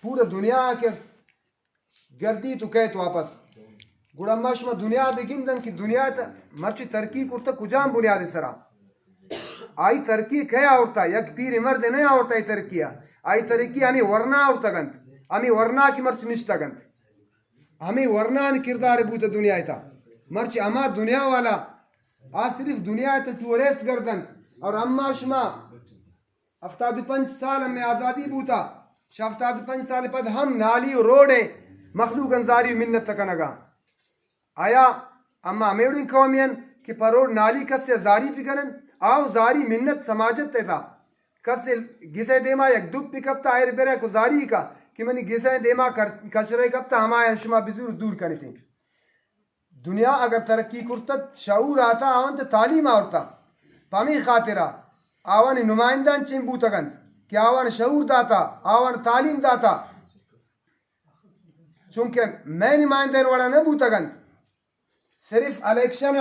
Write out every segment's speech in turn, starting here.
پورا دنیا کے گردی تو کہت واپس گڑا مشما دنیا بگندن کی دنیا مرچی ترقی کرتا کجام بنیاد سرا آئی ترقی کیا آورتا یک پیر مرد نہیں آورتا ای ترقی آئی ترقی ہمیں ورنا آورتا گند ہمیں ورنا کی مرچ نشتا گند ہمیں ورنا کردار بوتا دنیا تا مرچ اما دنیا والا آج صرف دنیا تا ٹورسٹ گردن اور اما شما 75 سال ہمیں آزادی بوتا 75 سال پد ہم نالی و روڈے مخلوق انزاری منت تکنگا آیا اما ہمیں قومین کہ پروڑ نالی کس سے زاری پکنن آو زاری منت سماجت تیتا کس سے گسے دیما یک دب پکپتا آئر برے کو زاری کا کہ منی گسے دیما کچرے کپتا ہمائے شما بزور دور کرنے تھے دنیا اگر ترقی کرتا شعور آتا آوان تا تعلیم آورتا پامی خاطرہ آوان نمائندان چین بوتا گند کہ آوان شعور داتا آوان تعلیم داتا چونکہ میں نمائندین وڑا نہ بوتا گند صرف الیکشن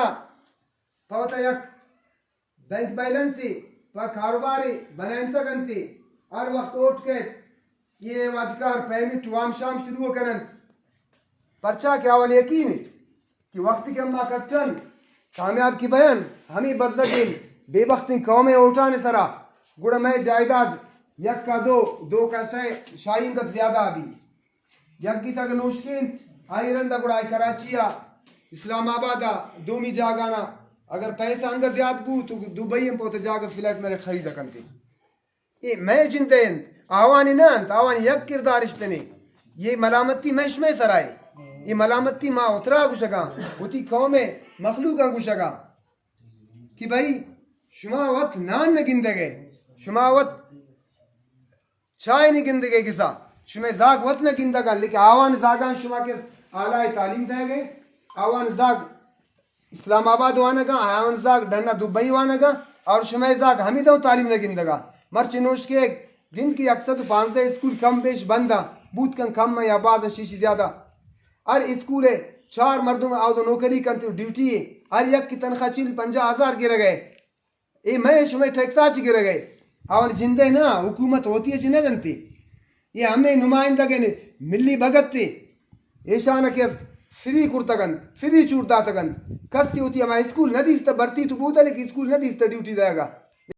پوتا یک بینک بیلنسی پر کاروباری بنائنتا گنتی ہر وقت اوٹ کے یہ واجکار پیمنٹ وام شام شروع کرن پرچا کیا اول یقین ہے کہ وقت کے اما کٹن کامیاب کی بیان ہمیں بزدگین بے وقتی قومیں اٹھانے سرا گڑا میں جائیداد یک کا دو کا سے شاہین کا زیادہ آبی یک کسا کا نوشکین آئی رندہ گڑا آئی کراچیا اسلام آبادا دومی جاگانا اگر پیسہ انگا زیاد بو تو دبئی میں پوتا جاگا فلیٹ میرے خریدہ کنتے یہ میں جنتین آوانی نانت آوانی یک کردارشتنے یہ ملامتی مش میں سرائے یہ ملامتی ماں اترا گوشگا ہوتی قومیں مخلوقاں گوشگا کہ بھائی شما وقت نان نہ گندگے شما وقت چائے نہیں گندگے کسا شما زاگ وقت نہ گندگا لیکن آوان زاگان شما کے آلائی تعلیم دے گئے آوان زاگ اسلام آباد وانا گا آوان زاگ ڈنڈا دبئی وانا گا اور شما زاگ ہمیں دو تعلیم نہ گندگا مرچ نوش کے دن کی اکثر 500 اسکول کم بیش بندہ بوت کن کم میں آباد شیشی زیادہ ہر اسکول ہے 4 مردوں میں آدھو نوکری کرتے ڈیوٹی ہے ہر یک کی تنخواہ 50,000 گر گئے اے میں شما ٹیکسا چی گر گئے اور جندے نا حکومت ہوتی ہے چی نہ جنتی یہ ہمیں نمائندہ کے ملی بھگت تھی ایشانہ کے فری کرتگن فری چوٹ داتگن کس سی ہوتی ہمیں اسکول نہ دیستا برتی تو بوتا لیکن اسکول نہ دیستا ڈیوٹی دے گا